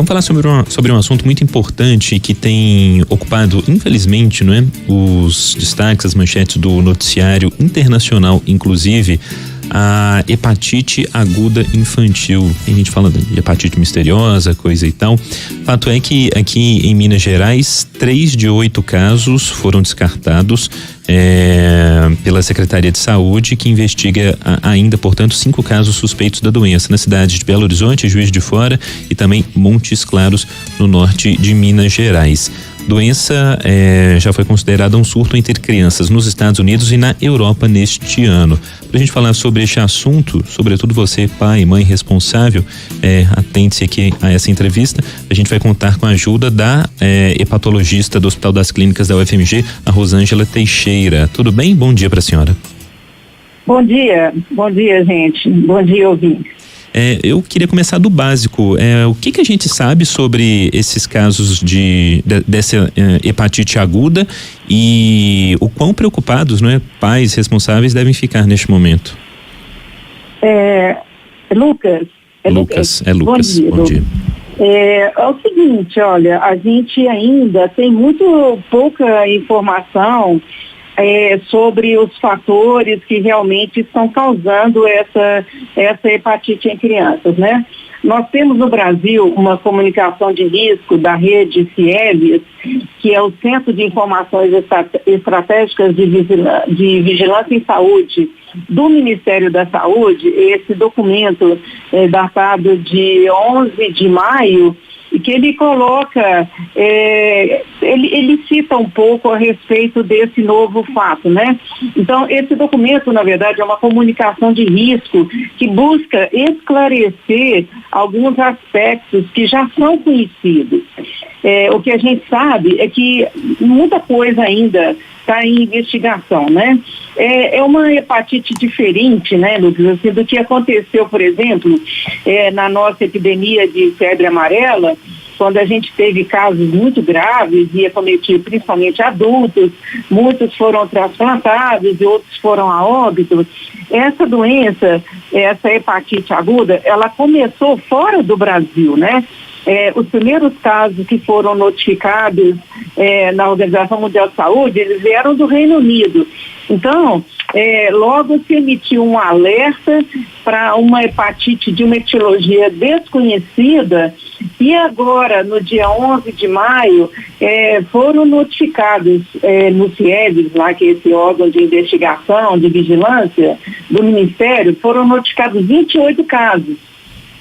Vamos falar sobre um assunto muito importante que tem ocupado, infelizmente, não é, os destaques, as manchetes do noticiário internacional, inclusive a hepatite aguda infantil. A gente fala de hepatite misteriosa, coisa e tal. Fato é que aqui em Minas Gerais, 3 de 8 casos foram descartados pela Secretaria de Saúde, que investiga ainda, portanto, 5 casos suspeitos da doença na cidade de Belo Horizonte, Juiz de Fora e também Montes Claros, no norte de Minas Gerais. Doença já foi considerada um surto entre crianças nos Estados Unidos e na Europa neste ano. Para a gente falar sobre este assunto, sobretudo você, pai, mãe responsável, atente-se aqui a essa entrevista. A gente vai contar com a ajuda da hepatologista do Hospital das Clínicas da UFMG, a Rosângela Teixeira. Tudo bem? Bom dia para a senhora. Bom dia, gente. Bom dia, ouvintes. Eu queria começar do básico. O que a gente sabe sobre esses casos dessa hepatite aguda e o quão preocupados, não é, pais responsáveis devem ficar neste momento? Lucas. Bom dia. É o seguinte, olha, a gente ainda tem muito pouca informação sobre os fatores que realmente estão causando essa hepatite em crianças, né? Nós temos no Brasil uma comunicação de risco da rede CIEVES, que é o Centro de Informações Estratégicas de Vigilância em Saúde do Ministério da Saúde. Esse documento é datado de 11 de maio, e que ele coloca, ele cita um pouco a respeito desse novo fato, né? Então, esse documento, na verdade, é uma comunicação de risco que busca esclarecer alguns aspectos que já são conhecidos. O que a gente sabe é que muita coisa ainda está em investigação, né? É uma hepatite diferente, né, Lucas, assim, do que aconteceu, por exemplo, na nossa epidemia de febre amarela, quando a gente teve casos muito graves e acometia principalmente adultos, muitos foram transplantados e outros foram a óbito. Essa doença, essa hepatite aguda, ela começou fora do Brasil, né? Os primeiros casos que foram notificados na Organização Mundial de Saúde, eles vieram do Reino Unido. Então, logo se emitiu um alerta para uma hepatite de uma etiologia desconhecida, e agora, no dia 11 de maio, foram notificados no CIEVES, lá que é esse órgão de investigação, de vigilância do Ministério, foram notificados 28 casos,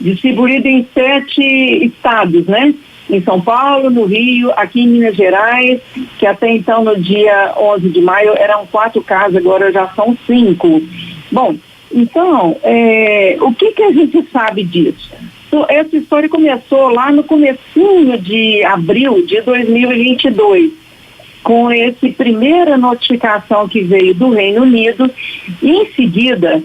distribuídos em 7 estados, né? Em São Paulo, no Rio, aqui em Minas Gerais, que até então no dia 11 de maio eram 4 casos, agora já são 5. Bom, então, o que a gente sabe disso? Essa história começou lá no comecinho de abril de 2022, com essa primeira notificação que veio do Reino Unido, e em seguida,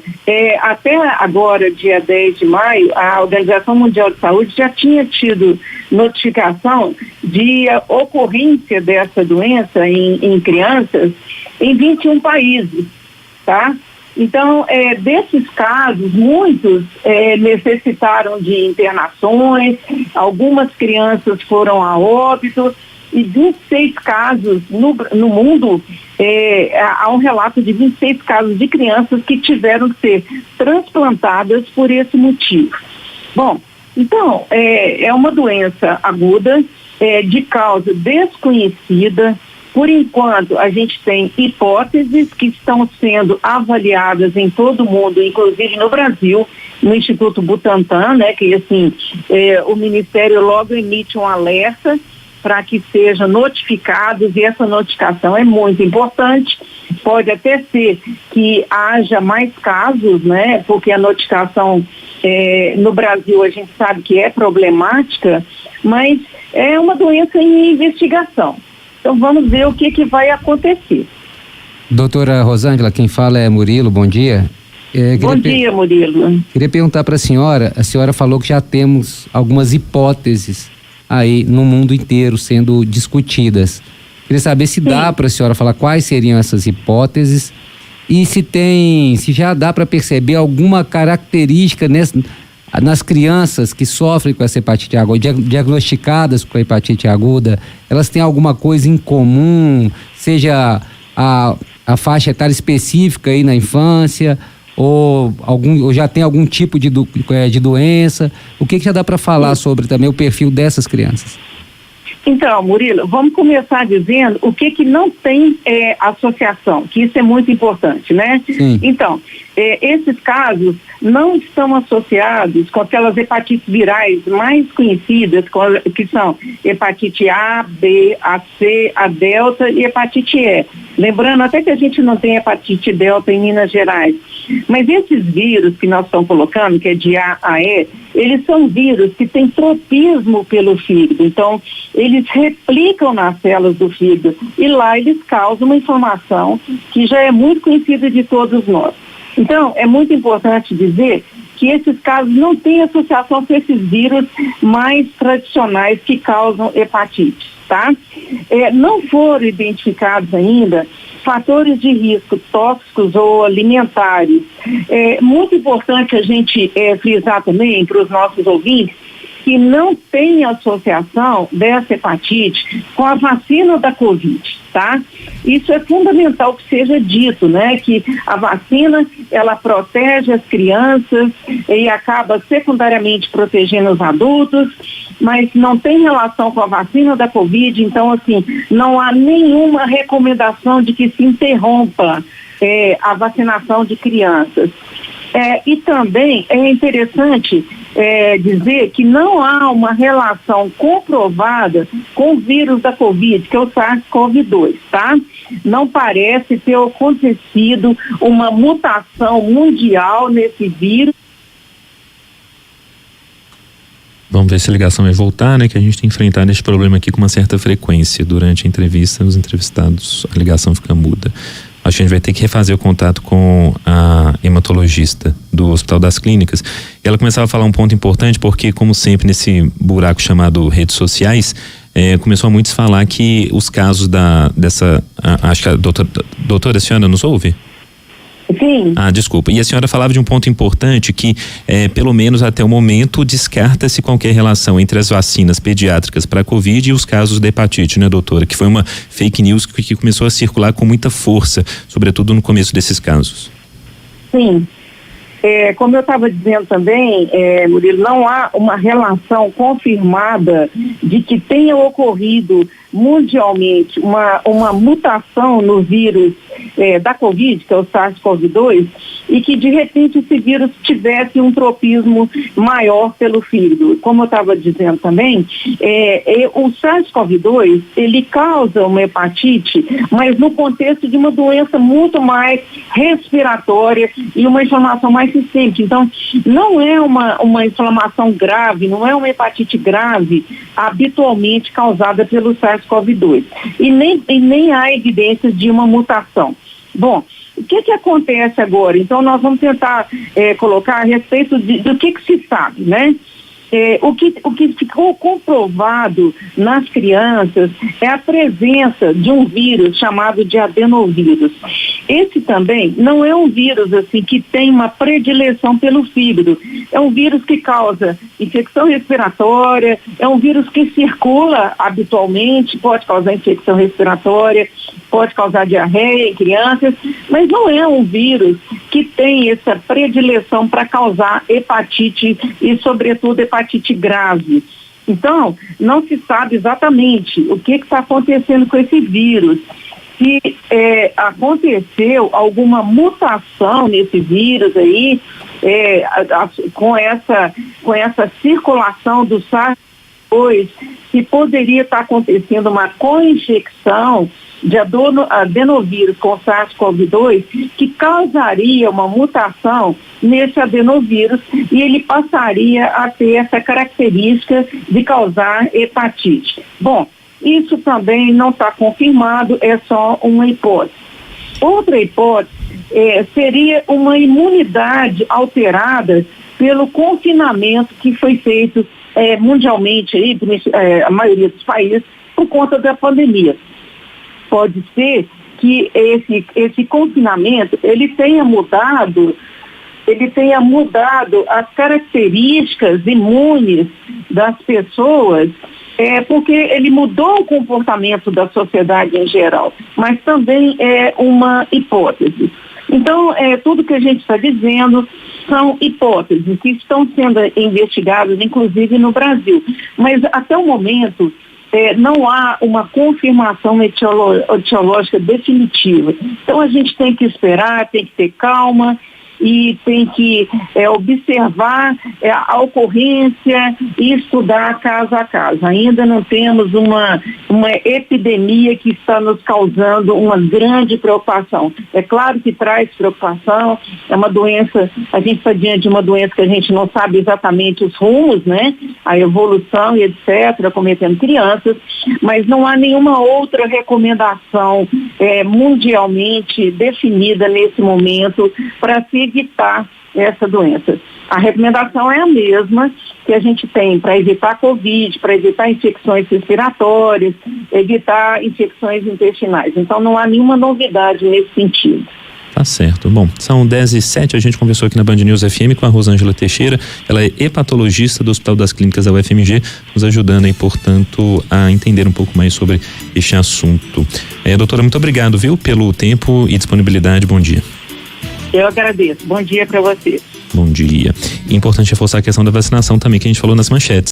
até agora, dia 10 de maio, a Organização Mundial de Saúde já tinha tido notificação de ocorrência dessa doença em crianças em 21 países, tá? Então, desses casos, muitos necessitaram de internações, algumas crianças foram a óbito, e 26 casos no mundo, há um relato de 26 casos de crianças que tiveram que ser transplantadas por esse motivo. Bom, então, é uma doença aguda, de causa desconhecida. Por enquanto, a gente tem hipóteses que estão sendo avaliadas em todo o mundo, inclusive no Brasil, no Instituto Butantan, né, que assim, o Ministério logo emite um alerta para que sejam notificados, e essa notificação é muito importante. Pode até ser que haja mais casos, né, porque a notificação no Brasil a gente sabe que é problemática, mas é uma doença em investigação. Então vamos ver o que vai acontecer. Doutora Rosângela, quem fala é Murilo, bom dia. Bom dia, Murilo. Queria perguntar para a senhora falou que já temos algumas hipóteses aí no mundo inteiro sendo discutidas. Queria saber se dá para a senhora falar quais seriam essas hipóteses e se já dá para perceber alguma característica nas crianças que sofrem com essa hepatite aguda, diagnosticadas com a hepatite aguda, elas têm alguma coisa em comum, seja a faixa etária específica aí na infância, ou já tem algum tipo de doença? O que já dá para falar sobre também o perfil dessas crianças? Então, Murilo, vamos começar dizendo o que não tem associação, que isso é muito importante, né? Sim. Então, esses casos não estão associados com aquelas hepatites virais mais conhecidas, que são hepatite A, B, a C, a delta e hepatite E. Lembrando até que a gente não tem hepatite delta em Minas Gerais. Mas esses vírus que nós estamos colocando, que é de A a E, eles são vírus que têm tropismo pelo fígado. Então, eles replicam nas células do fígado e lá eles causam uma inflamação que já é muito conhecida de todos nós. Então, é muito importante dizer que esses casos não têm associação com esses vírus mais tradicionais que causam hepatite, tá? Não foram identificados ainda fatores de risco tóxicos ou alimentares. É muito importante a gente frisar também para os nossos ouvintes que não tem associação dessa hepatite com a vacina da Covid, tá? Isso é fundamental que seja dito, né? Que a vacina, ela protege as crianças e acaba secundariamente protegendo os adultos, mas não tem relação com a vacina da Covid, então, assim, não há nenhuma recomendação de que se interrompa a vacinação de crianças. E também é interessante dizer que não há uma relação comprovada com o vírus da Covid, que é o SARS-CoV-2, tá? Não parece ter acontecido uma mutação mundial nesse vírus. Vamos ver se a ligação vai voltar, né? Que a gente tem enfrentado esse problema aqui com uma certa frequência. Durante a entrevista, os entrevistados, a ligação fica muda. Acho que a gente vai ter que refazer o contato com a hematologista do Hospital das Clínicas. E ela começava a falar um ponto importante, porque, como sempre, nesse buraco chamado redes sociais, começou a muitos falar que os casos acho que a doutora, a senhora nos ouve? Sim. Desculpa. E a senhora falava de um ponto importante que, pelo menos até o momento, descarta-se qualquer relação entre as vacinas pediátricas para a Covid e os casos de hepatite, né, doutora? Que foi uma fake news que começou a circular com muita força, sobretudo no começo desses casos. Sim. Como eu estava dizendo também, Murilo, não há uma relação confirmada de que tenha ocorrido mundialmente uma mutação no vírus da Covid, que é o SARS-CoV-2, e que de repente esse vírus tivesse um tropismo maior pelo fígado. Como eu estava dizendo também, o SARS-CoV-2, ele causa uma hepatite, mas no contexto de uma doença muito mais respiratória e uma inflamação mais sistêmica. Então, não é uma inflamação grave, não é uma hepatite grave habitualmente causada pelo SARS-CoV-2. E nem há evidências de uma mutação. Bom, o que acontece agora? Então, nós vamos tentar colocar a respeito do que se sabe, né? O que ficou comprovado nas crianças é a presença de um vírus chamado de adenovírus. Esse também não é um vírus assim que tem uma predileção pelo fígado. É um vírus que causa infecção respiratória, é um vírus que circula habitualmente, pode causar infecção respiratória, pode causar diarreia em crianças, mas não é um vírus que tem essa predileção para causar hepatite e, sobretudo, hepatite grave. Então, não se sabe exatamente o que está acontecendo com esse vírus. Se aconteceu alguma mutação nesse vírus aí, com essa circulação do SARS-CoV-2, se poderia estar acontecendo uma co-infecção de adenovírus com SARS-CoV-2 que causaria uma mutação nesse adenovírus e ele passaria a ter essa característica de causar hepatite. Bom, isso também não está confirmado, é só uma hipótese. Outra hipótese seria uma imunidade alterada pelo confinamento que foi feito mundialmente, aí, a maioria dos países, por conta da pandemia. Pode ser que esse confinamento ele tenha mudado ele tenha mudado as características imunes das pessoas, porque ele mudou o comportamento da sociedade em geral, mas também é uma hipótese. Então, tudo que a gente está dizendo são hipóteses que estão sendo investigadas, inclusive no Brasil. Mas, até o momento, não há uma confirmação etiológica definitiva. Então, a gente tem que esperar, tem que ter calma e tem que observar a ocorrência e estudar caso a caso. Ainda não temos uma epidemia que está nos causando uma grande preocupação. É claro que traz preocupação, é uma doença, a gente está diante de uma doença que a gente não sabe exatamente os rumos, né? A evolução e etc., cometendo crianças, mas não há nenhuma outra recomendação mundialmente definida nesse momento para se evitar essa doença. A recomendação é a mesma que a gente tem para evitar Covid, para evitar infecções respiratórias, evitar infecções intestinais. Então não há nenhuma novidade nesse sentido. Tá certo. Bom, são 10h07, a gente conversou aqui na Band News FM com a Rosângela Teixeira, ela é hepatologista do Hospital das Clínicas da UFMG, nos ajudando aí, portanto, a entender um pouco mais sobre este assunto. Doutora, muito obrigado, viu, pelo tempo e disponibilidade. Bom dia. Eu agradeço. Bom dia para você. Bom dia. Importante reforçar a questão da vacinação também, que a gente falou nas manchetes.